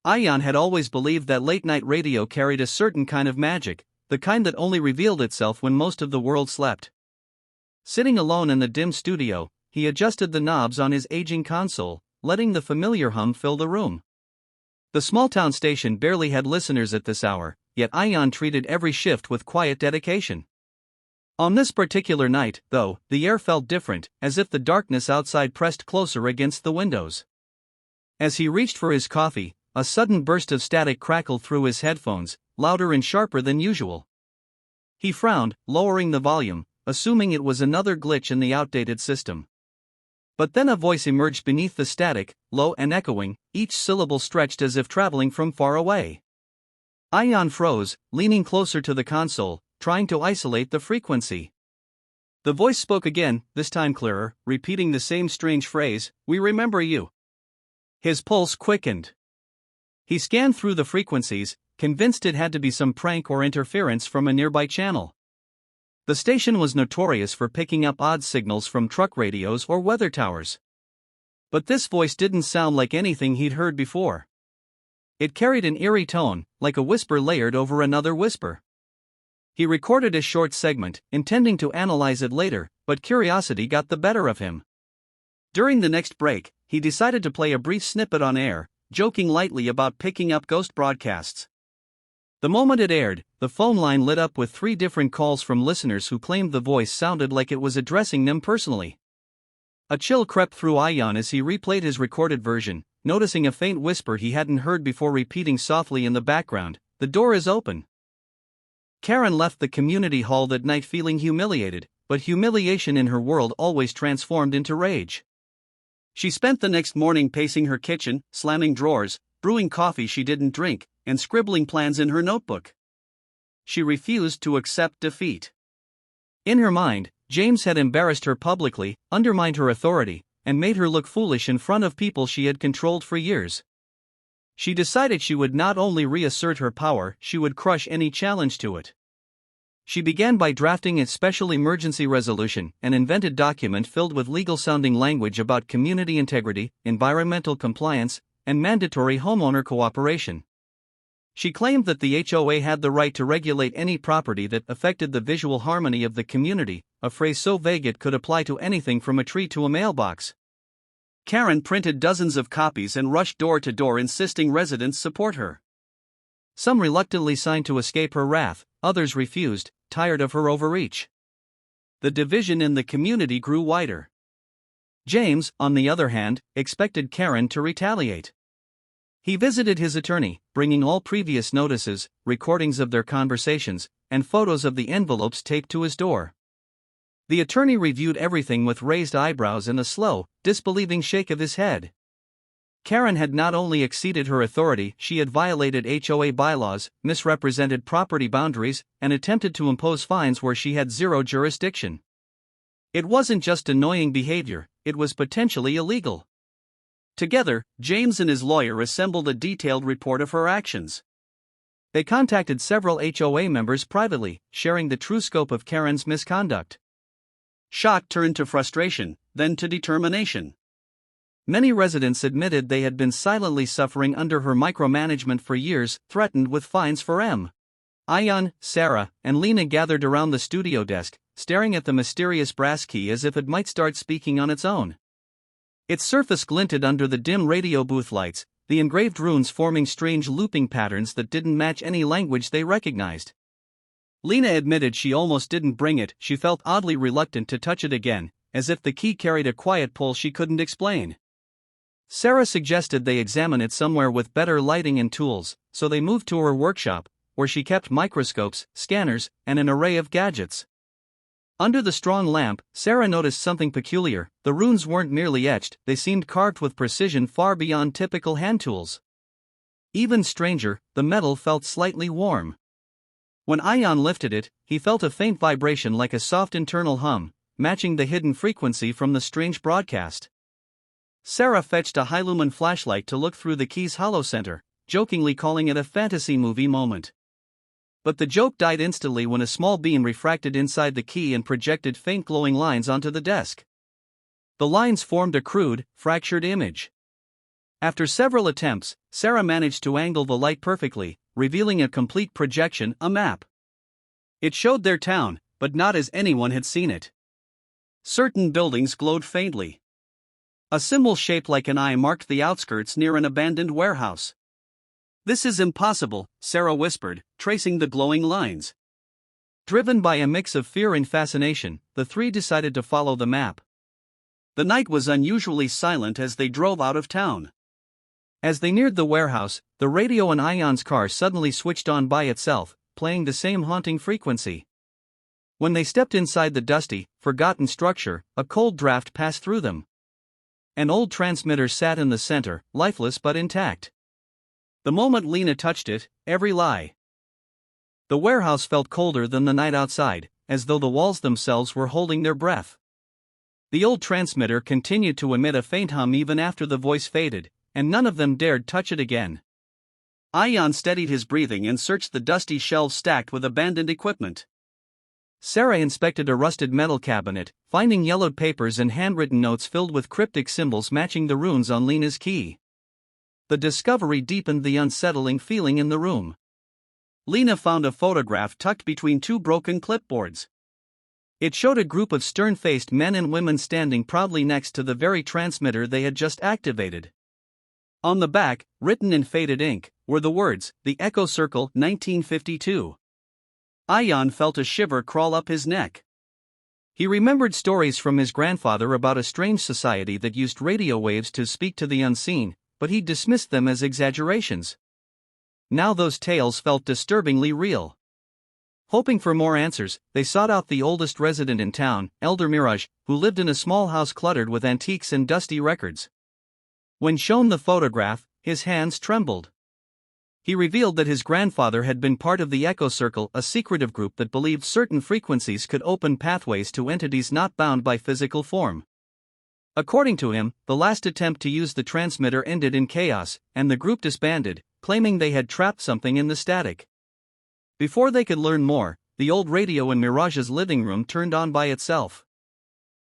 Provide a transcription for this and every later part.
Ayaan had always believed that late-night radio carried a certain kind of magic, the kind that only revealed itself when most of the world slept. Sitting alone in the dim studio, he adjusted the knobs on his aging console, letting the familiar hum fill the room. The small-town station barely had listeners at this hour, yet Ayaan treated every shift with quiet dedication. On this particular night, though, the air felt different, as if the darkness outside pressed closer against the windows. As he reached for his coffee, a sudden burst of static crackled through his headphones, louder and sharper than usual. He frowned, lowering the volume, assuming it was another glitch in the outdated system. But then a voice emerged beneath the static, low and echoing, each syllable stretched as if traveling from far away. Ayaan froze, leaning closer to the console, trying to isolate the frequency. The voice spoke again, this time clearer, repeating the same strange phrase, "We remember you." His pulse quickened. He scanned through the frequencies, convinced it had to be some prank or interference from a nearby channel. The station was notorious for picking up odd signals from truck radios or weather towers. But this voice didn't sound like anything he'd heard before. It carried an eerie tone, like a whisper layered over another whisper. He recorded a short segment, intending to analyze it later, but curiosity got the better of him. During the next break, he decided to play a brief snippet on air, joking lightly about picking up ghost broadcasts. The moment it aired, the phone line lit up with 3 different calls from listeners who claimed the voice sounded like it was addressing them personally. A chill crept through Ayaan as he replayed his recorded version, noticing a faint whisper he hadn't heard before repeating softly in the background, "The door is open." Karen left the community hall that night feeling humiliated, but humiliation in her world always transformed into rage. She spent the next morning pacing her kitchen, slamming drawers, brewing coffee she didn't drink, and scribbling plans in her notebook. She refused to accept defeat. In her mind, James had embarrassed her publicly, undermined her authority, and made her look foolish in front of people she had controlled for years. She decided she would not only reassert her power, she would crush any challenge to it. She began by drafting a special emergency resolution, an invented document filled with legal-sounding language about community integrity, environmental compliance, and mandatory homeowner cooperation. She claimed that the HOA had the right to regulate any property that affected the visual harmony of the community, a phrase so vague it could apply to anything from a tree to a mailbox. Karen printed dozens of copies and rushed door to door insisting residents support her. Some reluctantly signed to escape her wrath, others refused, tired of her overreach. The division in the community grew wider. James, on the other hand, expected Karen to retaliate. He visited his attorney, bringing all previous notices, recordings of their conversations, and photos of the envelopes taped to his door. The attorney reviewed everything with raised eyebrows and a slow, disbelieving shake of his head. Karen had not only exceeded her authority, she had violated HOA bylaws, misrepresented property boundaries, and attempted to impose fines where she had zero jurisdiction. It wasn't just annoying behavior, it was potentially illegal. Together, James and his lawyer assembled a detailed report of her actions. They contacted several HOA members privately, sharing the true scope of Karen's misconduct. Shock turned to frustration, then to determination. Many residents admitted they had been silently suffering under her micromanagement for years, threatened with fines for M. Ayaan, Sara, and Lina gathered around the studio desk, staring at the mysterious brass key as if it might start speaking on its own. Its surface glinted under the dim radio booth lights, the engraved runes forming strange looping patterns that didn't match any language they recognized. Lina admitted she almost didn't bring it, she felt oddly reluctant to touch it again, as if the key carried a quiet pull she couldn't explain. Sara suggested they examine it somewhere with better lighting and tools, so they moved to her workshop, where she kept microscopes, scanners, and an array of gadgets. Under the strong lamp, Sara noticed something peculiar. The runes weren't merely etched, they seemed carved with precision far beyond typical hand tools. Even stranger, the metal felt slightly warm. When Ayaan lifted it, he felt a faint vibration like a soft internal hum, matching the hidden frequency from the strange broadcast. Sara fetched a high-lumen flashlight to look through the key's hollow center, jokingly calling it a fantasy movie moment. But the joke died instantly when a small beam refracted inside the key and projected faint glowing lines onto the desk. The lines formed a crude, fractured image. After several attempts, Sara managed to angle the light perfectly, revealing a complete projection, a map. It showed their town, but not as anyone had seen it. Certain buildings glowed faintly. A symbol shaped like an eye marked the outskirts near an abandoned warehouse. "This is impossible," Sara whispered, tracing the glowing lines. Driven by a mix of fear and fascination, the three decided to follow the map. The night was unusually silent as they drove out of town. As they neared the warehouse, the radio in Ayaan's car suddenly switched on by itself, playing the same haunting frequency. When they stepped inside the dusty, forgotten structure, a cold draft passed through them. An old transmitter sat in the center, lifeless but intact. The moment Lina touched it, every lie. The warehouse felt colder than the night outside, as though the walls themselves were holding their breath. The old transmitter continued to emit a faint hum even after the voice faded, and none of them dared touch it again. Ayaan steadied his breathing and searched the dusty shelves stacked with abandoned equipment. Sara inspected a rusted metal cabinet, finding yellowed papers and handwritten notes filled with cryptic symbols matching the runes on Lina's key. The discovery deepened the unsettling feeling in the room. Lina found a photograph tucked between two broken clipboards. It showed a group of stern-faced men and women standing proudly next to the very transmitter they had just activated. On the back, written in faded ink, were the words, "The Echo Circle, 1952. Ayaan felt a shiver crawl up his neck. He remembered stories from his grandfather about a strange society that used radio waves to speak to the unseen, but he dismissed them as exaggerations. Now those tales felt disturbingly real. Hoping for more answers, they sought out the oldest resident in town, Elder Mirage, who lived in a small house cluttered with antiques and dusty records. When shown the photograph, his hands trembled. He revealed that his grandfather had been part of the Echo Circle, a secretive group that believed certain frequencies could open pathways to entities not bound by physical form. According to him, the last attempt to use the transmitter ended in chaos, and the group disbanded, claiming they had trapped something in the static. Before they could learn more, the old radio in Mirage's living room turned on by itself.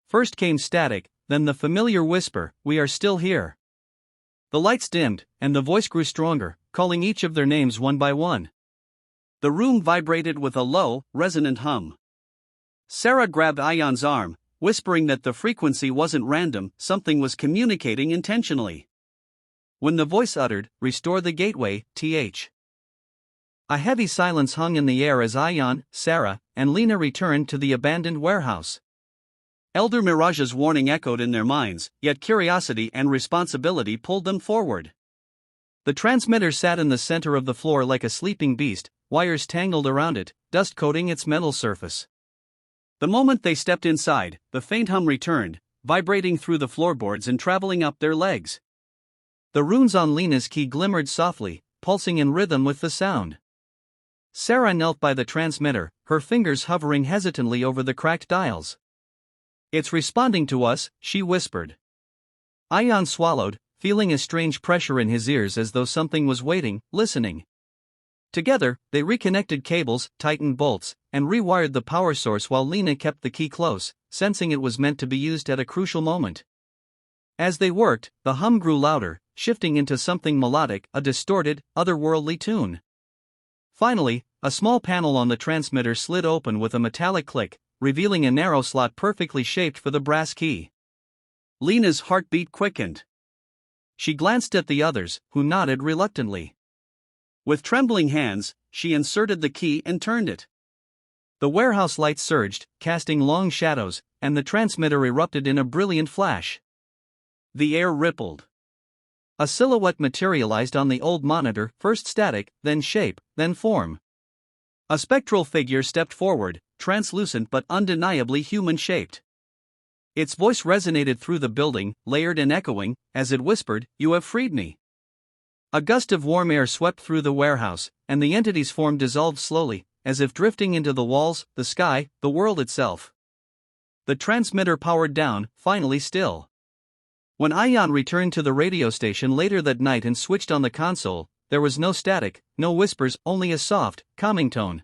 First came static, then the familiar whisper, "We are still here." The lights dimmed, and the voice grew stronger, calling each of their names one by one. The room vibrated with a low, resonant hum. Sara grabbed Ayaan's arm, whispering that the frequency wasn't random, something was communicating intentionally. When the voice uttered, "Restore the gateway, th." A heavy silence hung in the air as Ayaan, Sara, and Lina returned to the abandoned warehouse. Elder Mirage's warning echoed in their minds, yet curiosity and responsibility pulled them forward. The transmitter sat in the center of the floor like a sleeping beast, wires tangled around it, dust coating its metal surface. The moment they stepped inside, the faint hum returned, vibrating through the floorboards and traveling up their legs. The runes on Lina's key glimmered softly, pulsing in rhythm with the sound. Sara knelt by the transmitter, her fingers hovering hesitantly over the cracked dials. "It's responding to us," she whispered. Ayaan swallowed, feeling a strange pressure in his ears as though something was waiting, listening. Together, they reconnected cables, tightened bolts, and rewired the power source while Lina kept the key close, sensing it was meant to be used at a crucial moment. As they worked, the hum grew louder, shifting into something melodic, a distorted, otherworldly tune. Finally, a small panel on the transmitter slid open with a metallic click, revealing a narrow slot perfectly shaped for the brass key. Lina's heartbeat quickened. She glanced at the others, who nodded reluctantly. With trembling hands, she inserted the key and turned it. The warehouse lights surged, casting long shadows, and the transmitter erupted in a brilliant flash. The air rippled. A silhouette materialized on the old monitor, first static, then shape, then form. A spectral figure stepped forward, translucent but undeniably human-shaped. Its voice resonated through the building, layered and echoing, as it whispered, "You have freed me." A gust of warm air swept through the warehouse, and the entity's form dissolved slowly, as if drifting into the walls, the sky, the world itself. The transmitter powered down, finally still. When Ayaan returned to the radio station later that night and switched on the console, there was no static, no whispers, only a soft, calming tone.